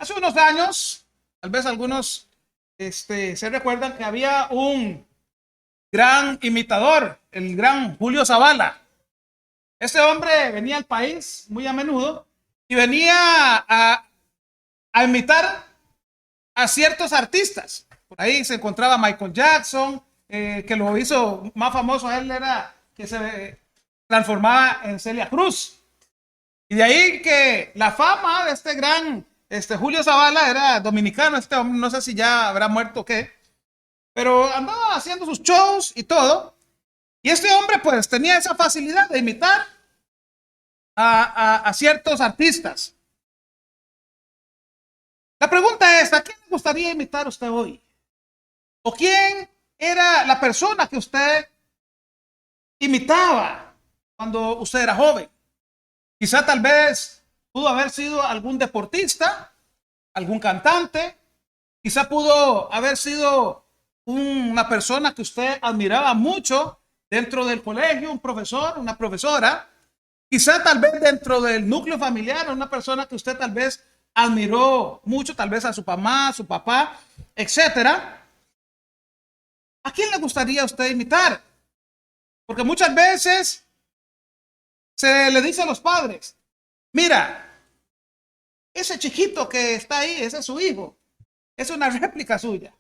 Hace unos años, tal vez algunos se recuerdan que había un gran imitador, el gran Julio Zavala. Este hombre venía al país muy a menudo y venía a imitar a ciertos artistas. Por ahí se encontraba Michael Jackson, que lo hizo más famoso a él era que se transformaba en Celia Cruz. Y de ahí que la fama de este gran Julio Zavala era dominicano. Este hombre no sé si ya habrá muerto o qué, pero andaba haciendo sus shows y todo. Y este hombre pues tenía esa facilidad de imitar a ciertos artistas. La pregunta es, ¿a quién le gustaría imitar usted hoy? ¿O quién era la persona que usted imitaba cuando usted era joven? Quizá tal vez pudo haber sido algún deportista, algún cantante, quizá pudo haber sido una persona que usted admiraba mucho dentro del colegio, un profesor, una profesora, quizá tal vez dentro del núcleo familiar, una persona que usted tal vez admiró mucho, tal vez a su mamá, a su papá, etcétera. ¿A quién le gustaría a usted imitar? Porque muchas veces se le dice a los padres, mira, ese chiquito que está ahí, ese es su hijo, es una réplica suya.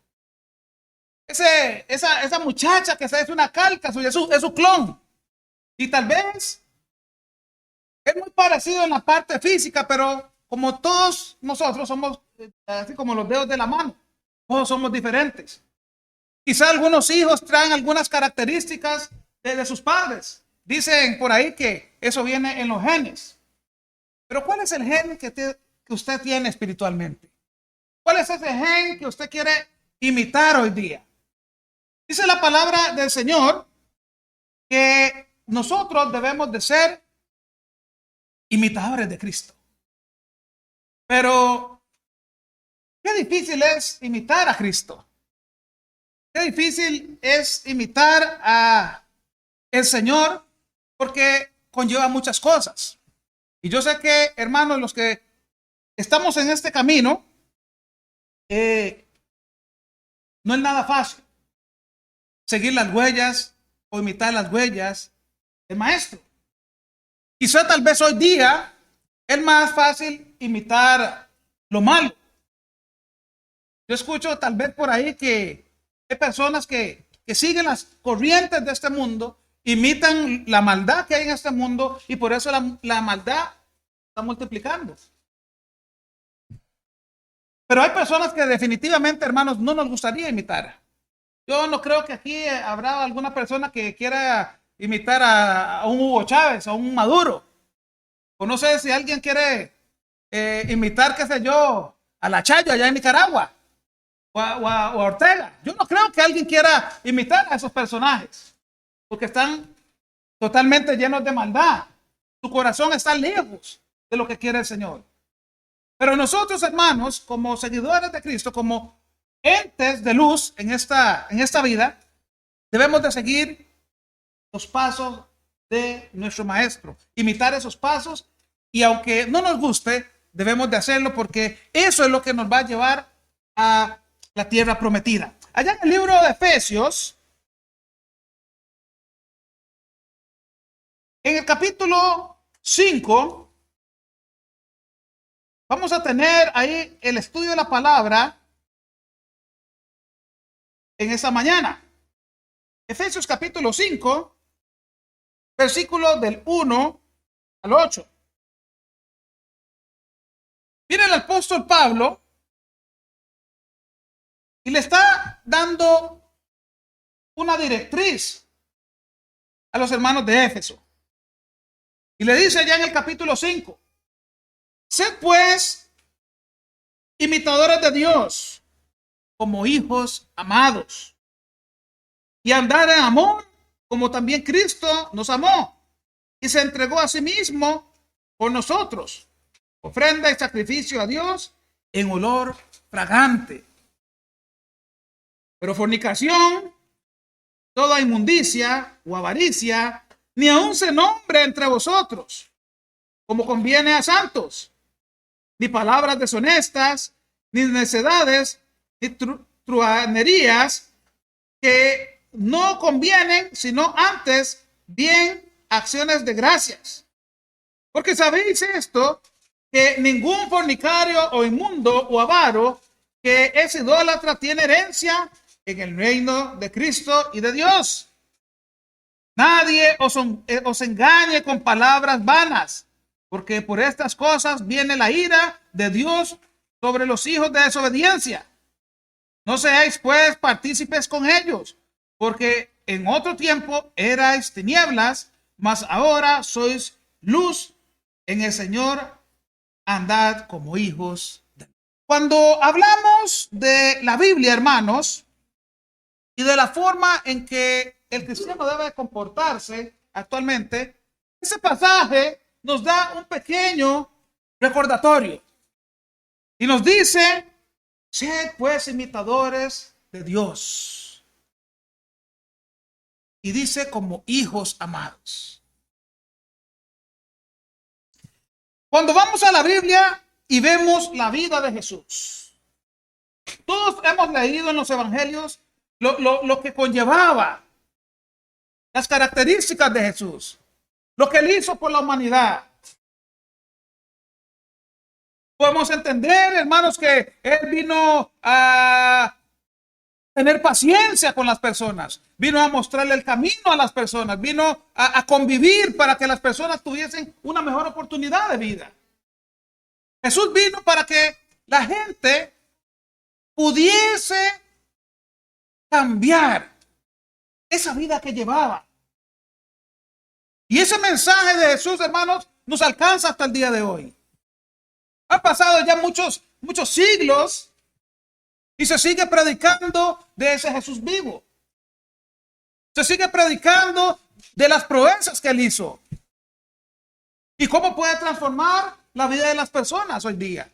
Esa muchacha que es una calca suya, es su clon. Y tal vez es muy parecido en la parte física, pero como todos nosotros somos, así como los dedos de la mano, todos somos diferentes. Quizá algunos hijos traen algunas características de sus padres. Dicen por ahí que eso viene en los genes. Pero ¿cuál es el gen que usted tiene espiritualmente? ¿Cuál es ese gen que usted quiere imitar hoy día? Dice la palabra del Señor que nosotros debemos de ser imitadores de Cristo. Pero qué difícil es imitar a Cristo. Qué difícil es imitar a el Señor porque conlleva muchas cosas. Y yo sé que, hermanos, los que estamos en este camino, no es nada fácil seguir las huellas o imitar las huellas del maestro. Quizá tal vez hoy día es más fácil imitar lo malo. Yo escucho tal vez por ahí que hay personas que siguen las corrientes de este mundo, imitan la maldad que hay en este mundo y por eso la maldad está multiplicando. Pero hay personas que definitivamente, hermanos, no nos gustaría imitar. Yo no creo que aquí habrá alguna persona que quiera imitar a un Hugo Chávez, a un Maduro. O no sé si alguien quiere imitar, qué sé yo, a la Chayo allá en Nicaragua. O a Ortega. Yo no creo que alguien quiera imitar a esos personajes. Porque están totalmente llenos de maldad. Su corazón está lejos de lo que quiere el Señor. Pero nosotros, hermanos, como seguidores de Cristo, como entes de luz en esta vida, debemos de seguir los pasos de nuestro maestro, imitar esos pasos, y aunque no nos guste, debemos de hacerlo porque eso es lo que nos va a llevar a la tierra prometida. Allá en el libro de Efesios, en el capítulo 5, vamos a tener ahí el estudio de la palabra en esta mañana. Efesios capítulo 5, versículos del 1 al 8. Viene el apóstol Pablo y le está dando una directriz a los hermanos de Éfeso. Y le dice ya en el capítulo 5, sed pues imitadores de Dios como hijos amados y andar en amor como también Cristo nos amó y se entregó a sí mismo por nosotros, ofrenda y sacrificio a Dios en olor fragante. Pero fornicación, toda inmundicia o avaricia, ni aun se nombre entre vosotros, como conviene a santos, ni palabras deshonestas, ni necedades, ni truhanerías que no convienen, sino antes bien acciones de gracias. Porque sabéis esto, que ningún fornicario o inmundo o avaro que es idólatra tiene herencia en el reino de Cristo y de Dios. Nadie os engañe con palabras vanas, porque por estas cosas viene la ira de Dios sobre los hijos de desobediencia. No seáis pues partícipes con ellos, porque en otro tiempo erais tinieblas, mas ahora sois luz en el Señor. Andad como hijos de Dios. Cuando hablamos de la Biblia, hermanos, y de la forma en que el cristiano debe comportarse actualmente, ese pasaje nos da un pequeño recordatorio y nos dice: sed pues imitadores de Dios. Y dice: como hijos amados. Cuando vamos a la Biblia y vemos la vida de Jesús, todos hemos leído en los evangelios lo que conllevaba, las características de Jesús, lo que él hizo por la humanidad. Podemos entender, hermanos, que él vino a tener paciencia con las personas, vino a mostrarle el camino a las personas, vino a convivir para que las personas tuviesen una mejor oportunidad de vida. Jesús vino para que la gente pudiese cambiar esa vida que llevaba. Y ese mensaje de Jesús, hermanos, nos alcanza hasta el día de hoy. Han pasado ya muchos siglos y se sigue predicando de ese Jesús vivo. Se sigue predicando de las proezas que él hizo y cómo puede transformar la vida de las personas hoy día.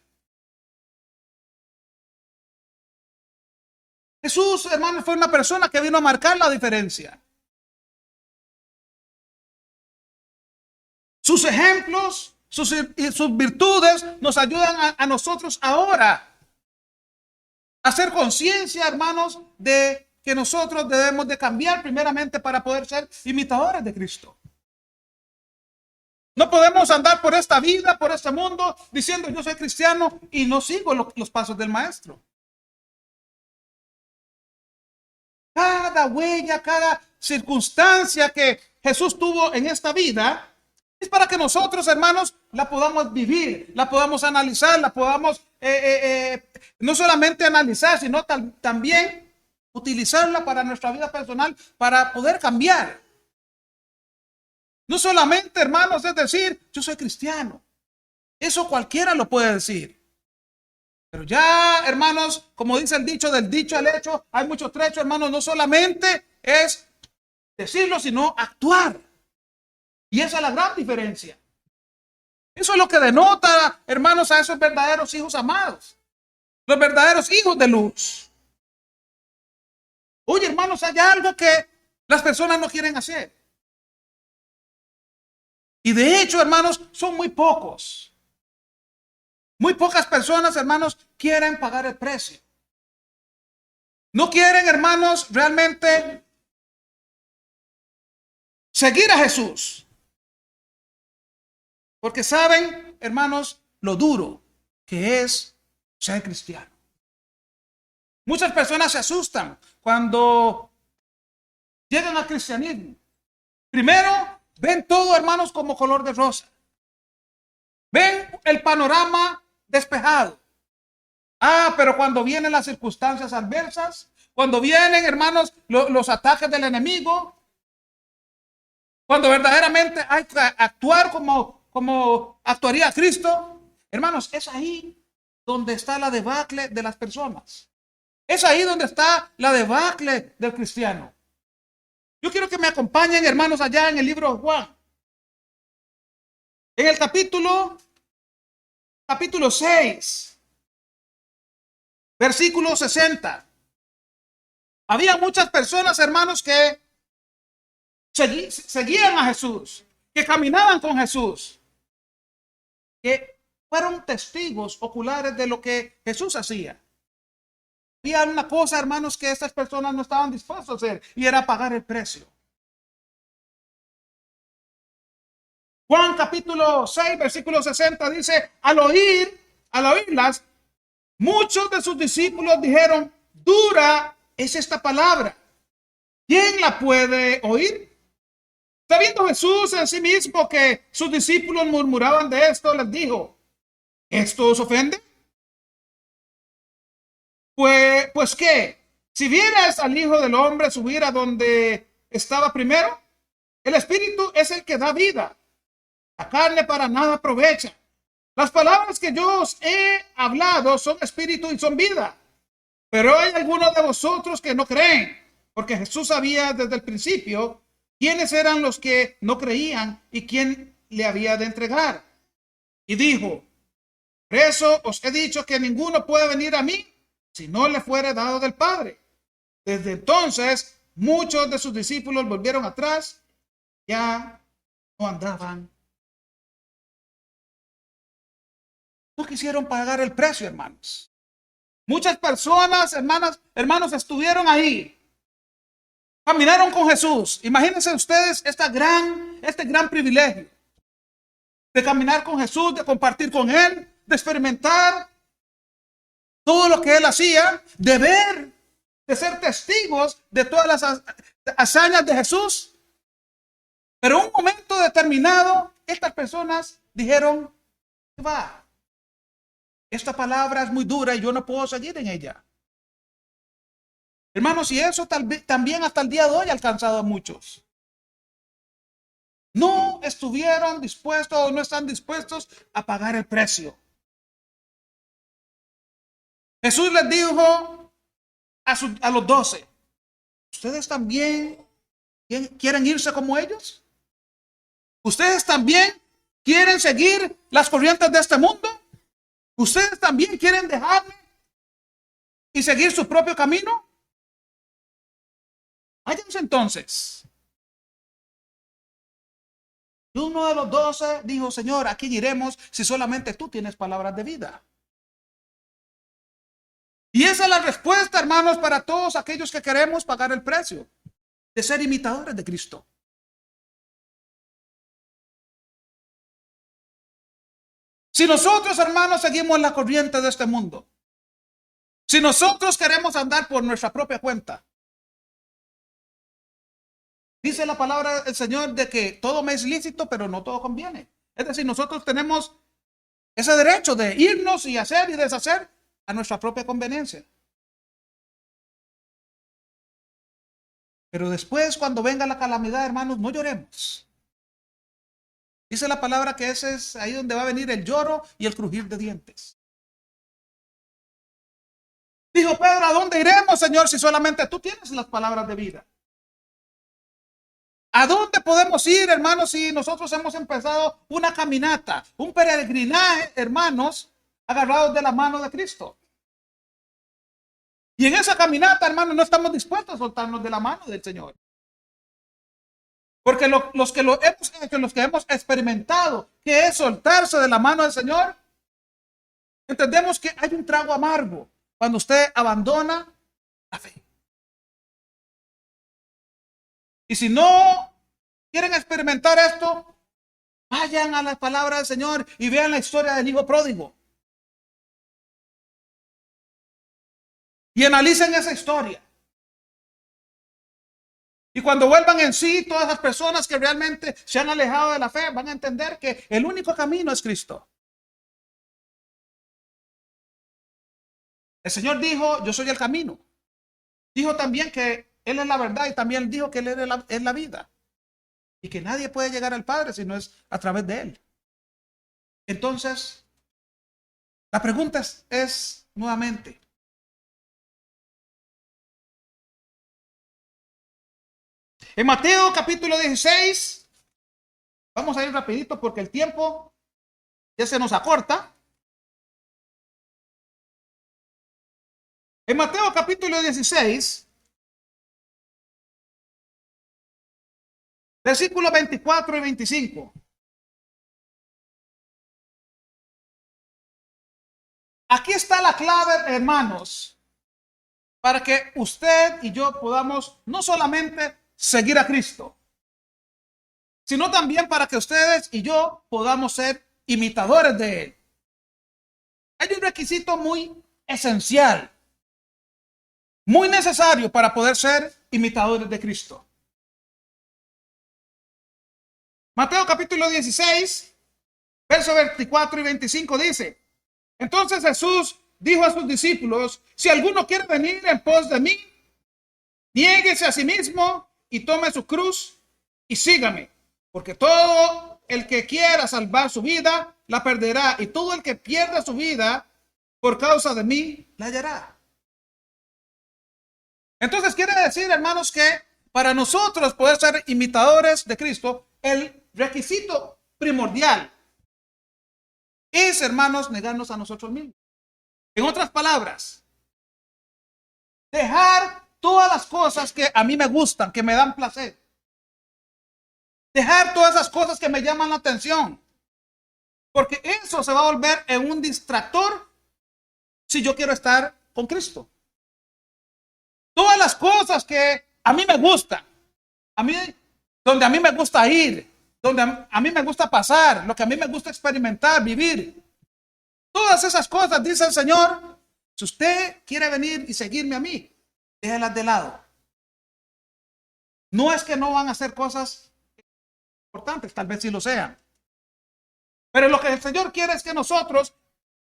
Jesús, hermanos, fue una persona que vino a marcar la diferencia. Sus ejemplos, sus virtudes nos ayudan a nosotros ahora a hacer conciencia, hermanos, de que nosotros debemos de cambiar primeramente para poder ser imitadores de Cristo. No podemos andar por esta vida, por este mundo, diciendo yo soy cristiano y no sigo los pasos del maestro. Cada huella, cada circunstancia que Jesús tuvo en esta vida es para que nosotros, hermanos, la podamos vivir, la podamos analizar, la podamos no solamente analizar, sino también utilizarla para nuestra vida personal, para poder cambiar. No solamente, hermanos, es decir, yo soy cristiano. Eso cualquiera lo puede decir. Pero ya, hermanos, como dice el dicho, del dicho al hecho, hay mucho trecho, hermanos. No solamente es decirlo, sino actuar. Y esa es la gran diferencia. Eso es lo que denota, hermanos, a esos verdaderos hijos amados. Los verdaderos hijos de luz. Oye, hermanos, hay algo que las personas no quieren hacer. Y de hecho, hermanos, son muy pocos. Muy pocas personas, hermanos, quieren pagar el precio. No quieren, hermanos, realmente seguir a Jesús. Porque saben, hermanos, lo duro que es ser cristiano. Muchas personas se asustan cuando llegan al cristianismo. Primero, ven todo, hermanos, como color de rosa. Ven el panorama despejado. Pero cuando vienen las circunstancias adversas, cuando vienen, hermanos, los ataques del enemigo, cuando verdaderamente hay que actuar como actuaría Cristo, hermanos, es ahí donde está la debacle de las personas. Es ahí donde está la debacle del cristiano. Yo quiero que me acompañen, hermanos, allá en el libro de Juan. En el capítulo 6, versículo 60. Había muchas personas, hermanos, que seguían a Jesús, que caminaban con Jesús, que fueron testigos oculares de lo que Jesús hacía. Había una cosa, hermanos, que estas personas no estaban dispuestos a hacer, y era pagar el precio. Juan capítulo 6, versículo 60 dice, al oírlas, muchos de sus discípulos dijeron, dura es esta palabra. ¿Quién la puede oír? Sabiendo Jesús en sí mismo que sus discípulos murmuraban de esto, les dijo, ¿esto os ofende? Pues qué, si vieras al Hijo del Hombre subir a donde estaba primero, el Espíritu es el que da vida. La carne para nada aprovecha. Las palabras que yo os he hablado son espíritu y son vida. Pero hay algunos de vosotros que no creen, porque Jesús sabía desde el principio quiénes eran los que no creían y quién le había de entregar. Y dijo, por eso os he dicho que ninguno puede venir a mí si no le fuere dado del Padre. Desde entonces, muchos de sus discípulos volvieron atrás, ya no andaban. No quisieron pagar el precio, hermanos. Muchas personas, hermanos, estuvieron ahí. Caminaron con Jesús. Imagínense ustedes este gran privilegio de caminar con Jesús, de compartir con Él, de experimentar todo lo que Él hacía, de ver, de ser testigos de todas las hazañas de Jesús. Pero en un momento determinado, estas personas dijeron, va, esta palabra es muy dura y yo no puedo seguir en ella. Hermanos, y eso también hasta el día de hoy ha alcanzado a muchos. No estuvieron dispuestos o no están dispuestos a pagar el precio. Jesús les dijo a los 12, ¿ustedes también quieren irse como ellos? ¿Ustedes también quieren seguir las corrientes de este mundo? ¿Ustedes también quieren dejarme y seguir su propio camino? Váyanse entonces. Y uno de los 12 dijo, Señor, ¿a quién iremos si solamente tú tienes palabras de vida? Y esa es la respuesta, hermanos, para todos aquellos que queremos pagar el precio de ser imitadores de Cristo. Si nosotros, hermanos, seguimos la corriente de este mundo, si nosotros queremos andar por nuestra propia cuenta, dice la palabra del Señor de que todo me es lícito, pero no todo conviene. Es decir, nosotros tenemos ese derecho de irnos y hacer y deshacer a nuestra propia conveniencia. Pero después, cuando venga la calamidad, hermanos, no lloremos. Dice la palabra que ese es ahí donde va a venir el lloro y el crujir de dientes. Dijo Pedro, ¿a dónde iremos, Señor, si solamente tú tienes las palabras de vida? ¿A dónde podemos ir, hermanos, si nosotros hemos empezado una caminata, un peregrinaje, hermanos, agarrados de la mano de Cristo? Y en esa caminata, hermanos, no estamos dispuestos a soltarnos de la mano del Señor. Porque los que lo hemos hecho, los que hemos experimentado, que es soltarse de la mano del Señor, entendemos que hay un trago amargo cuando usted abandona la fe. Y si no quieren experimentar esto, vayan a las palabras del Señor y vean la historia del hijo pródigo. Y analicen esa historia. Y cuando vuelvan en sí, todas las personas que realmente se han alejado de la fe van a entender que el único camino es Cristo. El Señor dijo, yo soy el camino. Dijo también que Él es la verdad y también dijo que Él es la vida. Y que nadie puede llegar al Padre si no es a través de Él. Entonces, la pregunta es nuevamente, en Mateo capítulo 16, vamos a ir rapidito porque el tiempo ya se nos acorta. En Mateo capítulo 16, versículos 24 y 25. Aquí está la clave, hermanos, para que usted y yo podamos no solamente seguir a Cristo, sino también para que ustedes y yo podamos ser imitadores de Él. Hay un requisito muy esencial, muy necesario para poder ser imitadores de Cristo. Mateo capítulo 16, versos 24 y 25 dice: entonces Jesús dijo a sus discípulos: si alguno quiere venir en pos de mí, niéguese a sí mismo y tome su cruz y sígame. Porque todo el que quiera salvar su vida, la perderá. Y todo el que pierda su vida por causa de mí, la hallará. Entonces quiere decir, hermanos, que para nosotros poder ser imitadores de Cristo, el requisito primordial es, hermanos, negarnos a nosotros mismos. En otras palabras, dejar todas las cosas que a mí me gustan, que me dan placer. Dejar todas esas cosas que me llaman la atención. Porque eso se va a volver en un distractor si yo quiero estar con Cristo. Todas las cosas que a mí me gustan, donde a mí me gusta ir, donde a mí me gusta pasar, lo que a mí me gusta experimentar, vivir. Todas esas cosas, dice el Señor, si usted quiere venir y seguirme a mí, déjelas de lado. No es que no van a hacer cosas importantes, tal vez sí lo sean. Pero lo que el Señor quiere es que nosotros,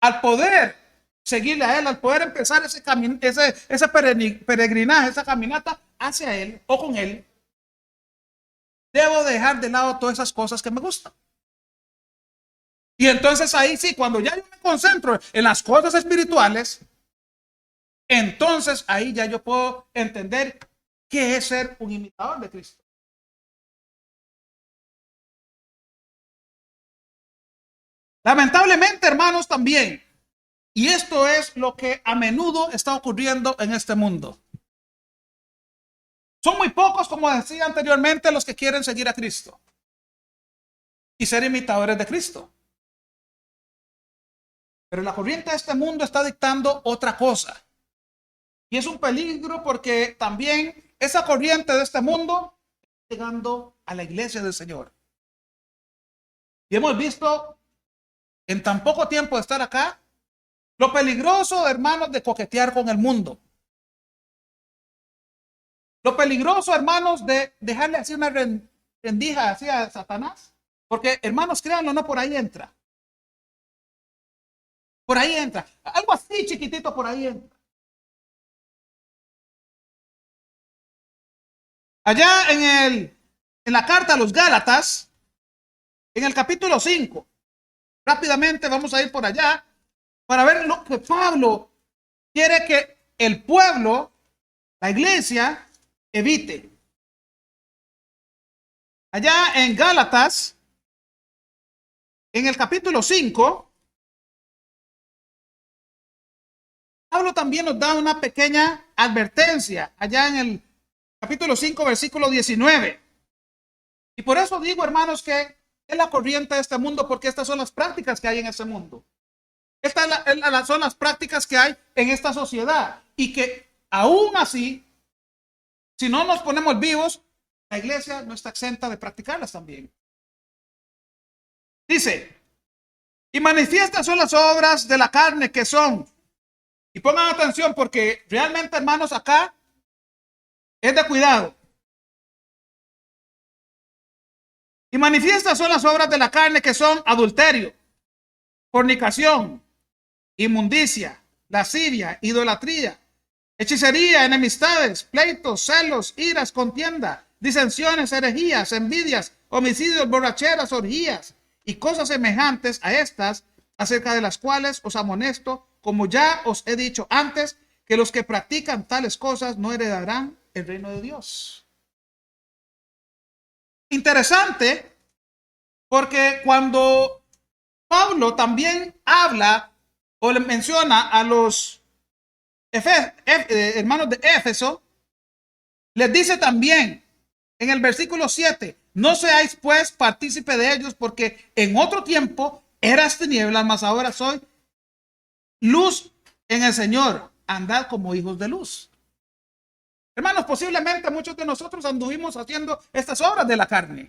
al poder seguirle a Él, al poder empezar ese peregrinaje, esa caminata hacia Él o con Él, debo dejar de lado todas esas cosas que me gustan. Y entonces ahí sí, cuando ya yo me concentro en las cosas espirituales, entonces ahí ya yo puedo entender qué es ser un imitador de Cristo. Lamentablemente, hermanos, también, y esto es lo que a menudo está ocurriendo en este mundo. Son muy pocos, como decía anteriormente, los que quieren seguir a Cristo y ser imitadores de Cristo. Pero la corriente de este mundo está dictando otra cosa. Y es un peligro porque también esa corriente de este mundo está llegando a la iglesia del Señor. Y hemos visto en tan poco tiempo de estar acá lo peligroso, hermanos, de coquetear con el mundo. Lo peligroso, hermanos, de dejarle así una rendija así a Satanás. Porque, hermanos, créanlo, no por ahí entra. Por ahí entra. Algo así chiquitito por ahí entra. Allá en la carta a los Gálatas, en el capítulo 5, rápidamente vamos a ir por allá para ver lo que Pablo quiere que el pueblo, la iglesia, evite. Allá en Gálatas, en el capítulo 5, Pablo también nos da una pequeña advertencia allá en el capítulo 5, versículo 19. Y por eso digo, hermanos, que es la corriente de este mundo, porque estas son las prácticas que hay en ese mundo. Estas son las prácticas que hay en esta sociedad. Y que aún así, si no nos ponemos vivos, la iglesia no está exenta de practicarlas también. Dice: y manifiestas son las obras de la carne, que son, y pongan atención porque realmente, hermanos, acá es de cuidado. Y manifiestas son las obras de la carne, que son adulterio, fornicación, inmundicia, lascivia, idolatría, hechicería, enemistades, pleitos, celos, iras, contienda, disensiones, herejías, envidias, homicidios, borracheras, orgías y cosas semejantes a estas, acerca de las cuales os amonesto, como ya os he dicho antes, que los que practican tales cosas no heredarán el reino de Dios. Interesante, porque cuando Pablo también habla o le menciona a los hermanos de Éfeso, les dice también en el versículo 7: no seáis pues partícipe de ellos, porque en otro tiempo eras tinieblas, mas ahora soy luz en el Señor, andad como hijos de luz. Hermanos, posiblemente muchos de nosotros anduvimos haciendo estas obras de la carne.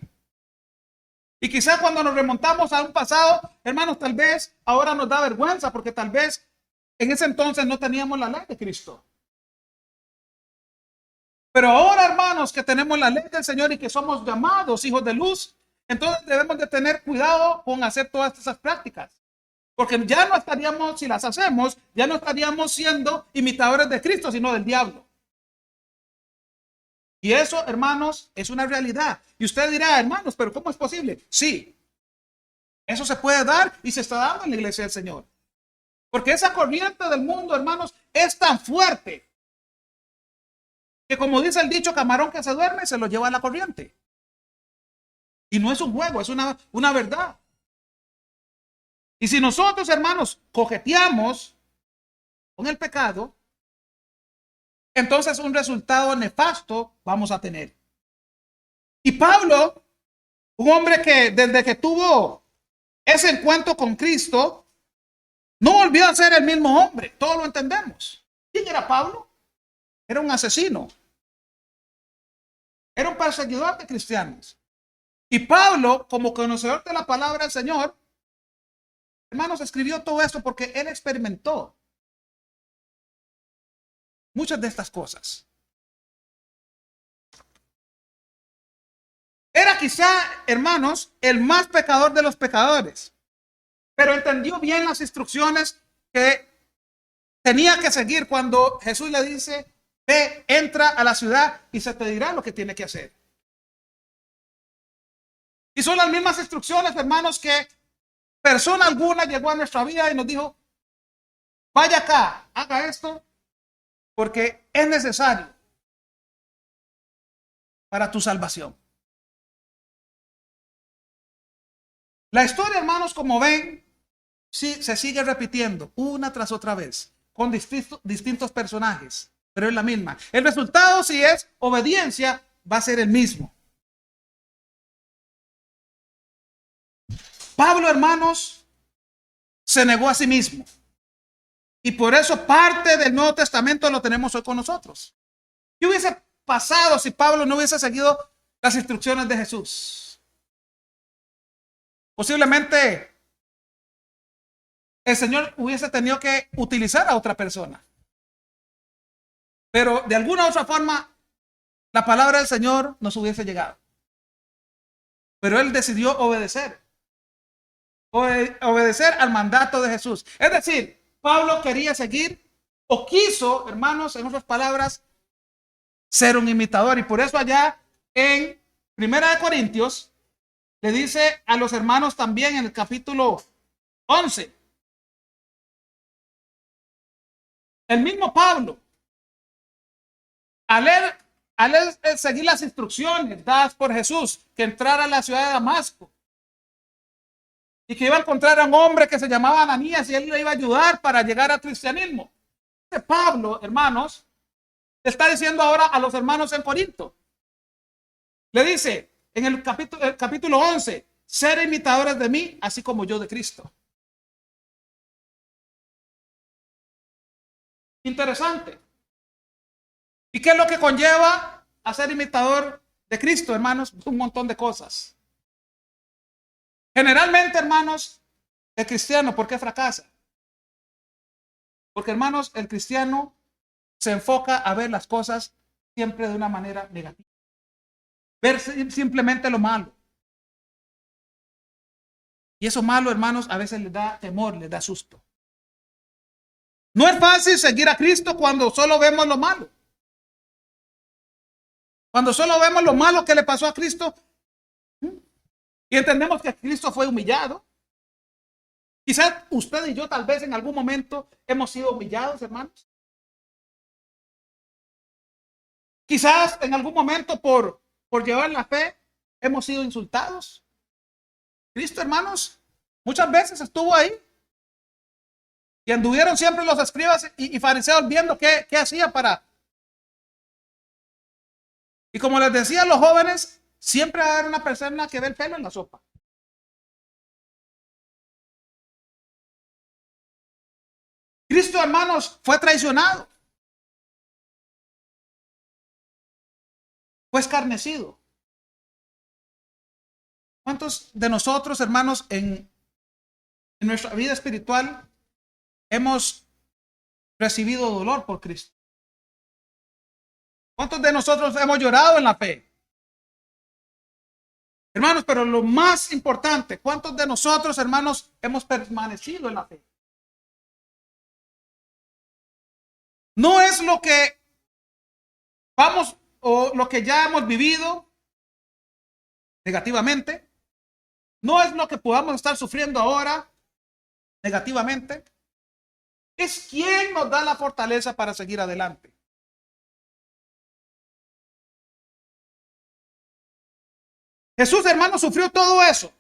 Y quizá cuando nos remontamos a un pasado, hermanos, tal vez ahora nos da vergüenza porque tal vez en ese entonces no teníamos la ley de Cristo. Pero ahora, hermanos, que tenemos la ley del Señor y que somos llamados hijos de luz, entonces debemos de tener cuidado con hacer todas esas prácticas. Porque ya no estaríamos, si las hacemos, ya no estaríamos siendo imitadores de Cristo, sino del diablo. Y eso, hermanos, es una realidad. Y usted dirá, hermanos, pero ¿cómo es posible? Sí, eso se puede dar y se está dando en la iglesia del Señor. Porque esa corriente del mundo, hermanos, es tan fuerte que, como dice el dicho, camarón que se duerme se lo lleva a la corriente. Y no es un juego, es una verdad. Y si nosotros, hermanos, coqueteamos con el pecado, entonces un resultado nefasto vamos a tener. Y Pablo, un hombre que desde que tuvo ese encuentro con Cristo, no volvió a ser el mismo hombre. Todos lo entendemos. ¿Quién era Pablo? Era un asesino. Era un perseguidor de cristianos. Y Pablo, como conocedor de la palabra del Señor, hermanos, escribió todo esto porque él experimentó muchas de estas cosas. Era quizá, hermanos, el más pecador de los pecadores, pero entendió bien las instrucciones que tenía que seguir cuando Jesús le dice, ve, entra a la ciudad y se te dirá lo que tiene que hacer. Y son las mismas instrucciones, hermanos, que persona alguna llegó a nuestra vida y nos dijo, vaya acá, haga esto, porque es necesario para tu salvación. La historia, hermanos, como ven, sí, se sigue repitiendo una tras otra vez, con distintos personajes, pero es la misma. El resultado, si es obediencia, va a ser el mismo. Pablo, hermanos, se negó a sí mismo. Y por eso parte del Nuevo Testamento lo tenemos hoy con nosotros. ¿Qué hubiese pasado si Pablo no hubiese seguido las instrucciones de Jesús? Posiblemente el Señor hubiese tenido que utilizar a otra persona. Pero de alguna u otra forma, la palabra del Señor nos hubiese llegado. Pero él decidió obedecer. Obedecer al mandato de Jesús. Es decir, Pablo quería seguir o quiso, hermanos, en otras palabras, ser un imitador. Y por eso allá en 1 Corintios le dice a los hermanos también en el capítulo 11. El mismo Pablo, al él seguir las instrucciones dadas por Jesús, que entrara a la ciudad de Damasco y que iba a encontrar a un hombre que se llamaba Ananías y él le iba a ayudar para llegar al cristianismo. Pablo, hermanos, está diciendo ahora a los hermanos en Corinto. Le dice en el capítulo 11, ser imitadores de mí, así como yo de Cristo. Interesante. ¿Y qué es lo que conlleva a ser imitador de Cristo, hermanos? Un montón de cosas. Generalmente, hermanos, el cristiano, ¿por qué fracasa? Porque, hermanos, el cristiano se enfoca a ver las cosas siempre de una manera negativa. Ver simplemente lo malo. Y eso malo, hermanos, a veces les da temor, les da susto. No es fácil seguir a Cristo cuando solo vemos lo malo. Cuando solo vemos lo malo que le pasó a Cristo y entendemos que Cristo fue humillado. Quizás usted y yo tal vez en algún momento hemos sido humillados, hermanos. Quizás en algún momento por llevar la fe hemos sido insultados. Cristo, hermanos, muchas veces estuvo ahí. Y anduvieron siempre los escribas y fariseos viendo qué hacía para. Y como les decía a los jóvenes, siempre va a haber una persona que ve el pelo en la sopa. Cristo, hermanos, fue traicionado, fue escarnecido. ¿Cuántos de nosotros, hermanos, en nuestra vida espiritual hemos recibido dolor por Cristo? ¿Cuántos de nosotros hemos llorado en la fe? Hermanos, pero lo más importante, ¿cuántos de nosotros, hermanos, hemos permanecido en la fe? No es lo que vamos o lo que ya hemos vivido negativamente. No es lo que podamos estar sufriendo ahora negativamente. Es quien nos da la fortaleza para seguir adelante. Jesús, hermano, sufrió todo eso.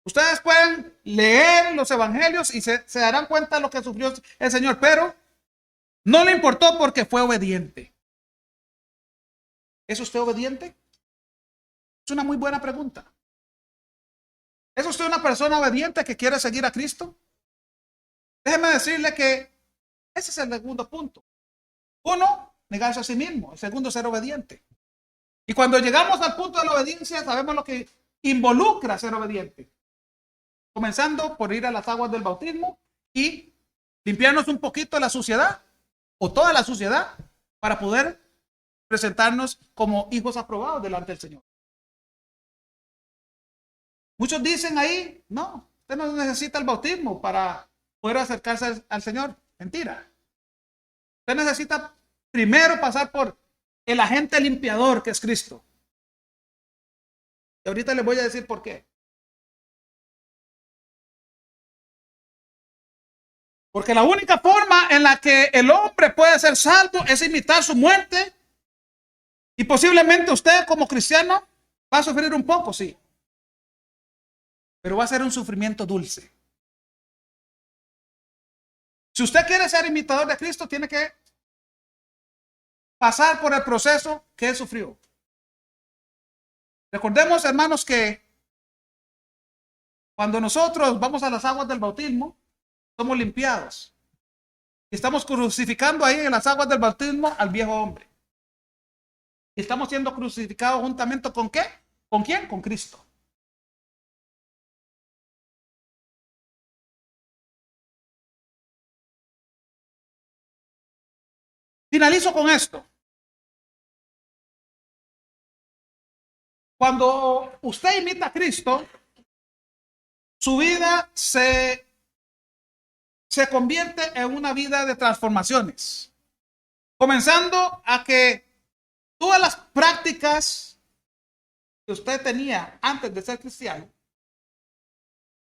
Ustedes pueden leer los evangelios y se darán cuenta de lo que sufrió el Señor, pero no le importó porque fue obediente. ¿Es usted obediente? Es una muy buena pregunta. ¿Es usted una persona obediente que quiere seguir a Cristo? Déjeme decirle que ese es el segundo punto. Uno, negarse a sí mismo. El segundo, ser obediente. Y cuando llegamos al punto de la obediencia, sabemos lo que involucra ser obediente. Comenzando por ir a las aguas del bautismo y limpiarnos un poquito la suciedad o toda la suciedad para poder presentarnos como hijos aprobados delante del Señor. Muchos dicen ahí, no, usted no necesita el bautismo para poder acercarse al Señor. Mentira. Usted necesita primero pasar por el agente limpiador que es Cristo. Y ahorita les voy a decir por qué. Porque la única forma en la que el hombre puede ser salvo es imitar su muerte. Y posiblemente usted como cristiano va a sufrir un poco, sí. Pero va a ser un sufrimiento dulce. Si usted quiere ser imitador de Cristo, tiene que pasar por el proceso que él sufrió. Recordemos, hermanos, que cuando nosotros vamos a las aguas del bautismo, somos limpiados. Y estamos crucificando ahí en las aguas del bautismo al viejo hombre. Y estamos siendo crucificados juntamente ¿con qué? ¿Con quién? Con Cristo. Finalizo con esto. Cuando usted imita a Cristo, su vida se convierte en una vida de transformaciones. Comenzando a que todas las prácticas que usted tenía antes de ser cristiano,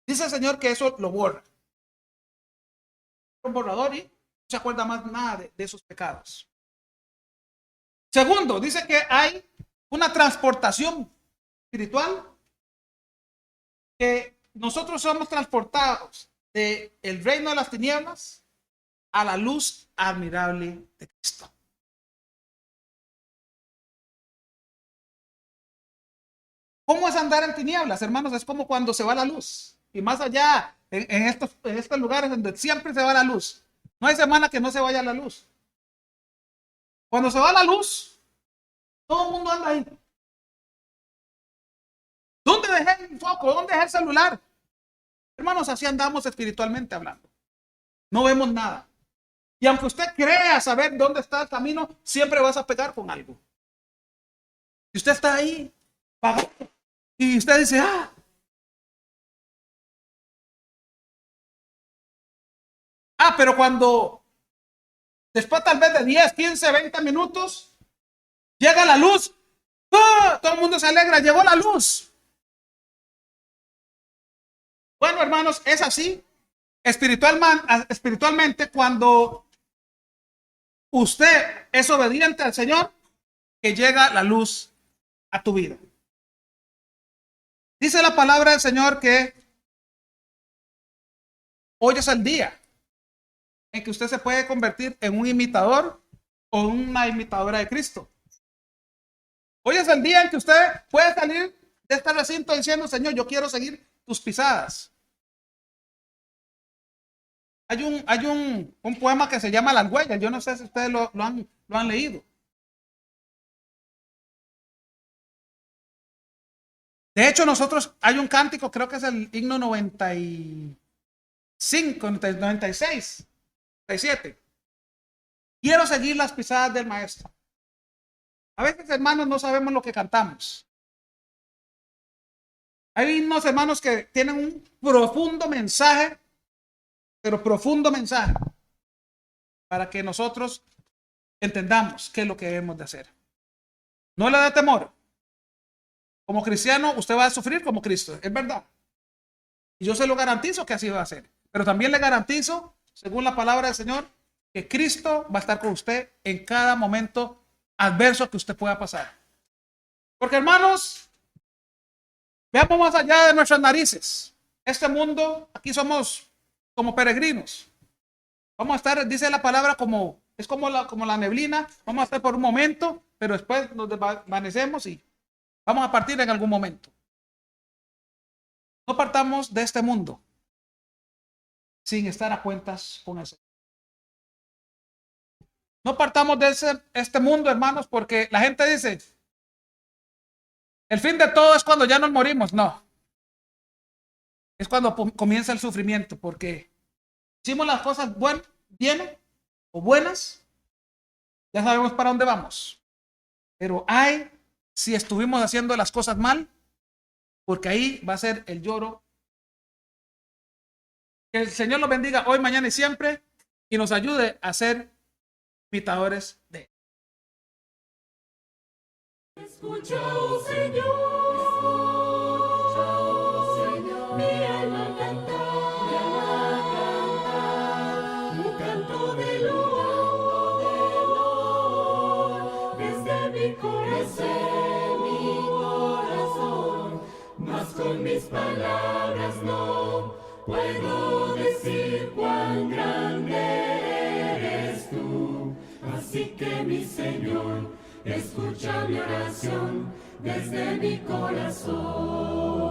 dice el Señor que eso lo borra. Un borrador y no se acuerda más nada de esos pecados. Segundo, dice que hay una transportación espiritual, que nosotros somos transportados del reino de las tinieblas a la luz admirable de Cristo. ¿Cómo es andar en tinieblas, hermanos? Es como cuando se va la luz. Y más allá, en estos lugares donde siempre se va la luz. No hay semana que no se vaya la luz. Cuando se va la luz, todo el mundo anda ahí. ¿Dónde dejé el foco? ¿Dónde dejé el celular? Hermanos, así andamos espiritualmente hablando. No vemos nada. Y aunque usted crea saber dónde está el camino, siempre vas a pegar con algo. Si usted está ahí, pagando, y usted dice, pero cuando después tal vez de 10, 15, 20 minutos, llega la luz, todo el mundo se alegra, llegó la luz. Bueno, hermanos, es así espiritualmente cuando usted es obediente al Señor, que llega la luz a tu vida. Dice la palabra del Señor que hoy es el día en que usted se puede convertir en un imitador o una imitadora de Cristo. Hoy es el día en que usted puede salir de este recinto diciendo, Señor, yo quiero seguir tus pisadas. Hay un poema que se llama Las Huellas. Yo no sé si ustedes lo han leído. De hecho, nosotros hay un cántico, creo que es el himno 95, 96, 97. Quiero seguir las pisadas del maestro. A veces, hermanos, no sabemos lo que cantamos. Hay unos hermanos que tienen un profundo mensaje, pero profundo mensaje, para que nosotros entendamos qué es lo que debemos de hacer. No le dé temor. Como cristiano, usted va a sufrir como Cristo, es verdad. Y yo se lo garantizo que así va a ser. Pero también le garantizo, según la palabra del Señor, que Cristo va a estar con usted en cada momento adverso que usted pueda pasar. Porque, hermanos, veamos más allá de nuestras narices. Este mundo, aquí somos como peregrinos. Vamos a estar, dice la palabra, es como la neblina. Vamos a estar por un momento, pero después nos desvanecemos y vamos a partir en algún momento. No partamos de este mundo sin estar a cuentas con el Señor. No partamos de este mundo, hermanos, porque la gente dice, el fin de todo es cuando ya nos morimos. No, es cuando comienza el sufrimiento, porque hicimos las cosas bien o buenas, ya sabemos para dónde vamos. Pero si estuvimos haciendo las cosas mal, porque ahí va a ser el lloro. Que el Señor nos bendiga hoy, mañana y siempre, y nos ayude a ser imitadores de Él. Escucha, oh Señor, mi alma canta, un canto de loor, desde mi corazón, mas con mis palabras no puedo decir cuán grande eres tú. Así que mi Señor, escucha mi oración desde mi corazón.